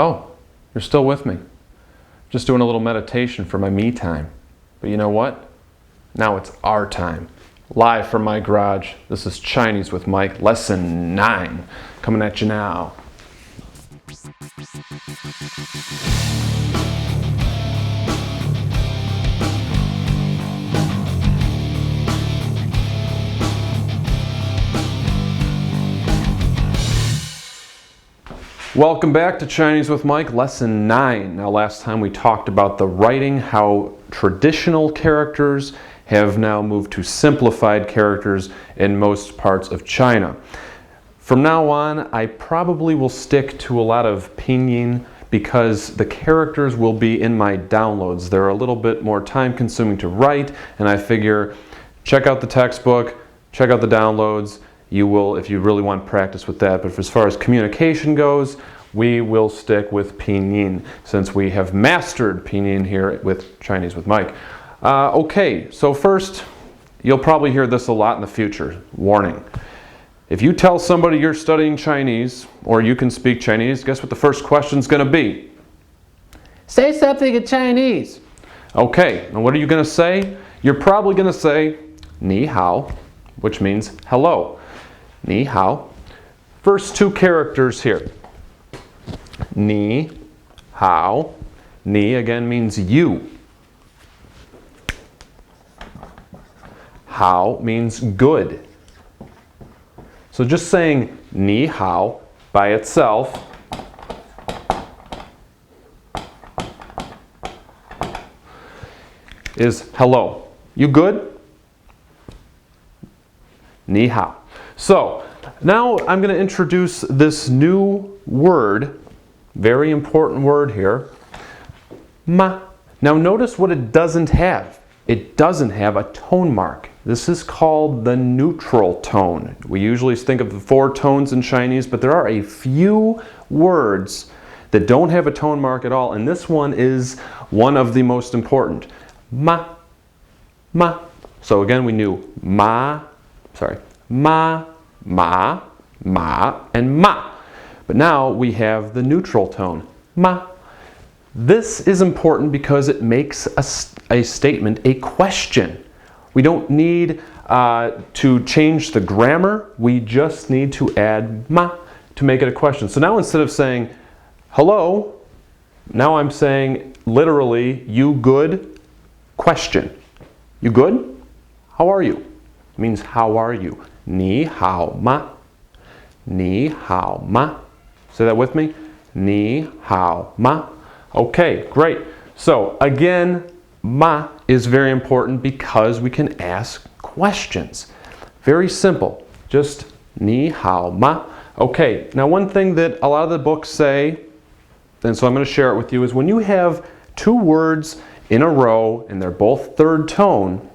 Oh, you're still with me. Just doing a little meditation for my me time. But you know what? Now it's our time. Live from my garage. This is Chinese with Mike, lesson 9. Coming at you now. Welcome back to Chinese with Mike, lesson 9. Now last time we talked about the writing, how traditional characters have now moved to simplified characters in most parts of China. From now on, I probably will stick to a lot of pinyin because the characters will be in my downloads. They're a little bit more time consuming to write, and I figure check out the textbook, check out the downloads. You will, if you really want practice with that. But as far as communication goes, we will stick with pinyin since we have mastered pinyin here with Chinese with Mike. Okay, so first, you'll probably hear this a lot in the future. Warning. If you tell somebody you're studying Chinese or you can speak Chinese, guess what the first question's going to be? Say something in Chinese. Okay, and what are you going to say? You're probably going to say ni hao, which means hello. Ni hao. First two characters here. Ni hao. Ni again means you. Hao means good. So just saying ni hao by itself is hello. You good? Ni hao. So now I'm going to introduce this new word, very important word here, ma. Now notice what it doesn't have. It doesn't have a tone mark. This is called the neutral tone. We usually think of the 4 tones in Chinese, but there are a few words that don't have a tone mark at all, and this one is one of the most important. Ma, ma. So again, we knew ma, ma, and ma. But now we have the neutral tone, ma. This is important because it makes a statement a question. We don't need to change the grammar. We just need to add ma to make it a question. So now instead of saying hello, now I'm saying literally, you good? Question. You good? How are you? It means how are you? Ni hao ma. Ni hao ma. Say that with me. Ni hao ma. Okay, great. So again, ma is very important because we can ask questions. Very simple. Just ni hao ma. Okay, now one thing that a lot of the books say, and so I'm going to share it with you, is when you have 2 words in a row and they're both third tone,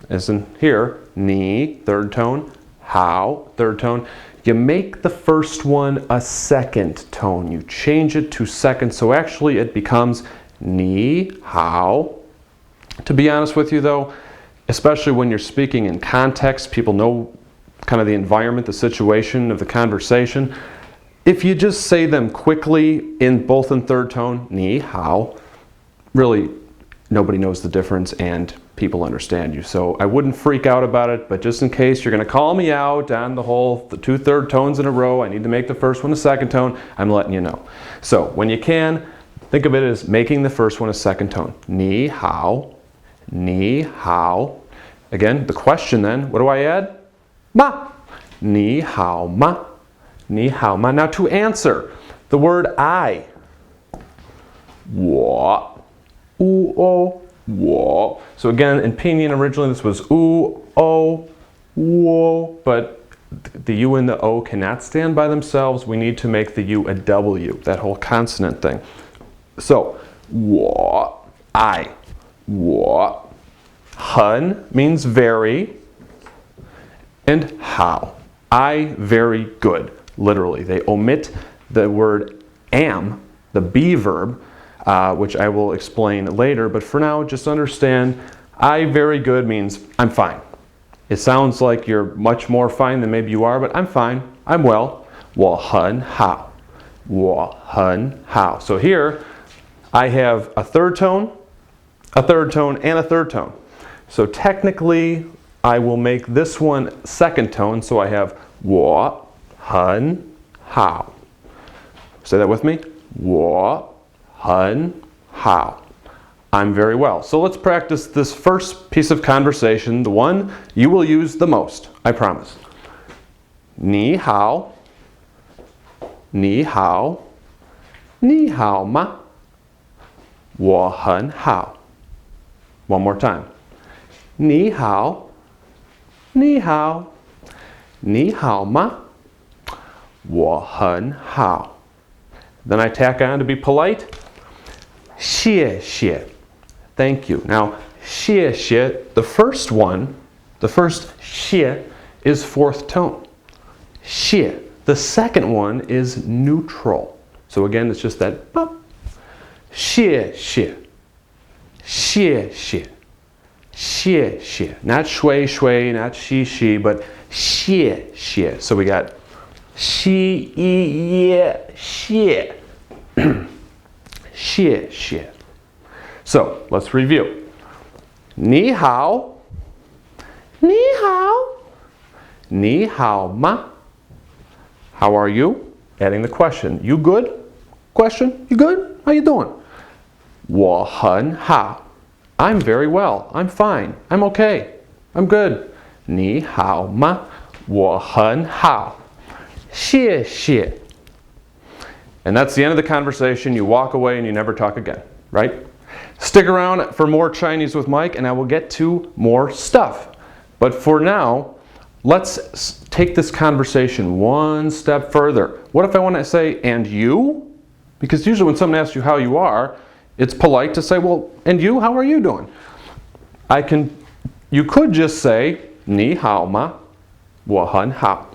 as in here, ni, third tone, hao, third tone, you make the first one a second tone. You change it to second, so actually it becomes ni hao. To be honest with you though, especially when you're speaking in context, people know kind of the environment, the situation of the conversation. If you just say them quickly in both in third tone, ni hao, really nobody knows the difference and people understand you. So I wouldn't freak out about it, but just in case you're going to call me out on the 2 third tones in a row, I need to make the first one a second tone, I'm letting you know. So when you can, think of it as making the first one a second tone. Ni hao, ni hao. Again, the question then, what do I add? Ma. Ni hao ma. Ni hao ma. Now to answer, the word I. Wo. U o. Wo. So again, in pinyin originally this was u, o, wo, but the u and the o cannot stand by themselves. We need to make the u a w, that whole consonant thing. So, wo, I, wo. Hun means very, and how. I very good, literally. They omit the word am, the be verb, which I will explain later, but for now, just understand, I very good means I'm fine. It sounds like you're much more fine than maybe you are, but I'm fine, I'm well. 我很好.我很好. So here I have a third tone, and a third tone. So technically I will make this one second tone, so I have 我很好. Say that with me. 我很好. I'm very well. So let's practice this first piece of conversation, the one you will use the most, I promise. 你好. 你好. 你好吗? 我很好. One more time. 你好. 你好. 你好吗? 我很好. Then I tack on to be polite. 谢谢. Thank you. Now, 谢谢, the first one, the first 谢 is fourth tone. 谢. The second one is neutral. So again, it's just that bop. 谢谢. 谢谢. 谢谢. Not shui shui, not shi shi, but 谢谢. So we got 西一耶谢. 谢谢. So let's review. 你好. 你好. 你好吗? How are you? Adding the question. You good? Question. You good? How you doing? 我很好. I'm very well. I'm fine. I'm okay. I'm good. 你好吗? 我很好. 谢谢. And that's the end of the conversation. You walk away and you never talk again, right? Stick around for more Chinese with Mike and I will get to more stuff. But for now, let's take this conversation one step further. What if I want to say, and you? Because usually when someone asks you how you are, it's polite to say, well, and you, how are you doing? You could just say, 你好吗? 我很好.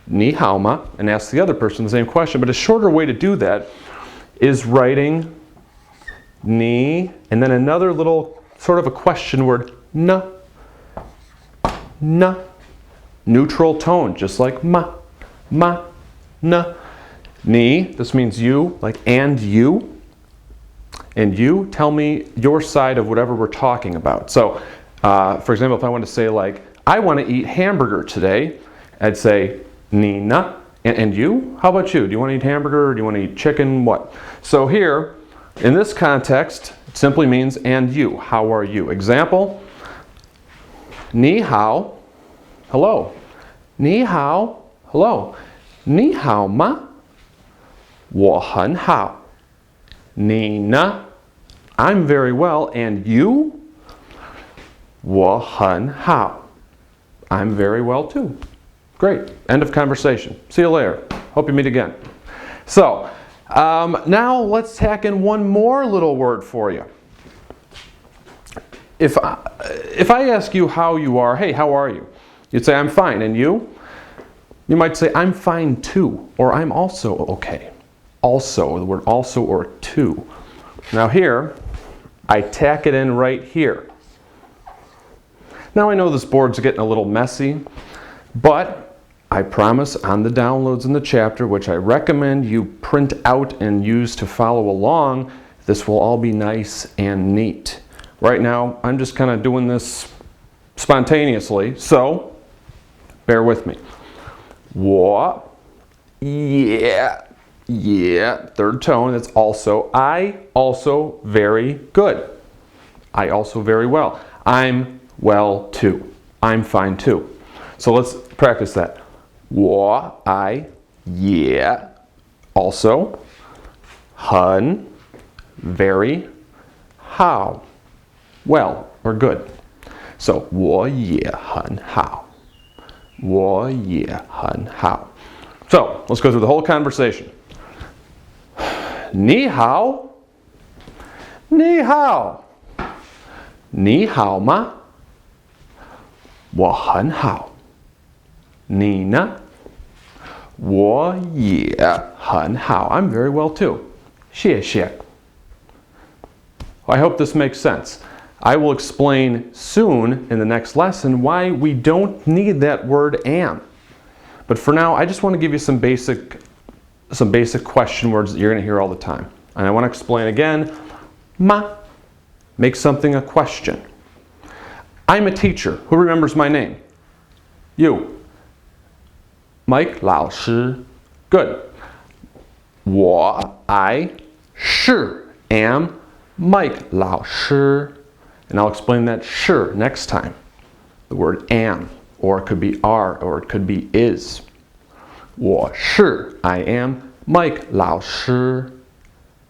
你好吗? And ask the other person the same question. But a shorter way to do that is writing 你 and then another little sort of a question word, 呢. 呢. Neutral tone, just like 嘛, 呢. 你, this means you, like and you. And you, tell me your side of whatever we're talking about. So, for example, if I want to say like, I want to eat hamburger today, I'd say, 你呢? And you? How about you? Do you want to eat hamburger or do you want to eat chicken? What? So here, in this context, it simply means and you. How are you? Example, 你好. Hello. 你好. Hello. 你好吗? 我很好. 你呢? I'm very well. And you? 我很好. I'm very well too. Great. End of conversation. See you later. Hope you meet again. So, now let's tack in one more little word for you. If I ask you how you are, hey, how are you? You'd say, I'm fine. And you? You might say, I'm fine too. Or I'm also okay. Also, the word also or too. Now here, I tack it in right here. Now I know this board's getting a little messy, but I promise on the downloads in the chapter, which I recommend you print out and use to follow along, this will all be nice and neat. Right now, I'm just kind of doing this spontaneously, so bear with me. 我 yeah, third tone, that's also. I also very good. I also very well. I'm well too. I'm fine too. So let's practice that. 我 I yeah also. 很 very. how well or good. So 我也很好. 我也很好. So let's go through the whole conversation. 你好. 你好. 你好吗? 我很好. 你呢? 我也很好. I'm very well too. 谢谢. I hope this makes sense. I will explain soon in the next lesson why we don't need that word am. But for now, I just want to give you some basic some basic question words that you're going to hear all the time. And I want to explain again. 吗 makes something a question. I'm a teacher. Who remembers my name? You. Mike 老师. Good. I 是 am Mike 老师. And I'll explain that 是 next time. The word am, or it could be are, or it could be is. 我是 I am Mike 老师.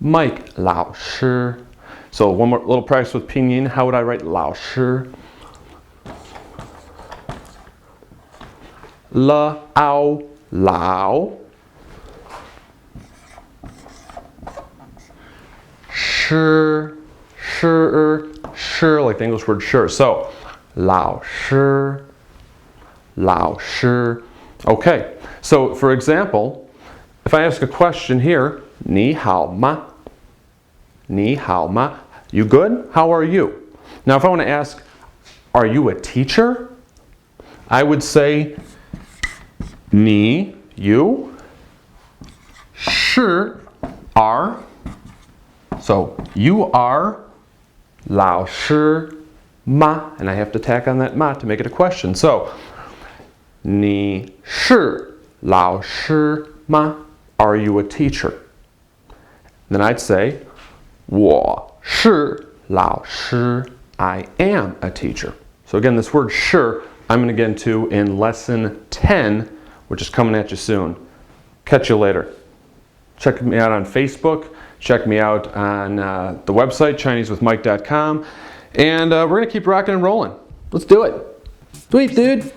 Mike 老师. So one more little practice with pinyin. How would I write 老师? L ao lao. Shi like the English word sure. So 老师 lao shi. Okay. So for example, if I ask a question here, 你好吗? 你好吗? You good? How are you? Now if I want to ask, are you a teacher? I would say 你 you 是 are. So you are 老师吗? And I have to tack on that ma to make it a question. So 你是老师吗? Are you a teacher? Then I'd say 我是老师. I am a teacher. So again, this word 是 I'm going to get into in lesson 10, which is coming at you soon. Catch you later. Check me out on Facebook. Check me out on the website, ChineseWithMike.com. And we're going to keep rocking and rolling. Let's do it. Sweet, dude.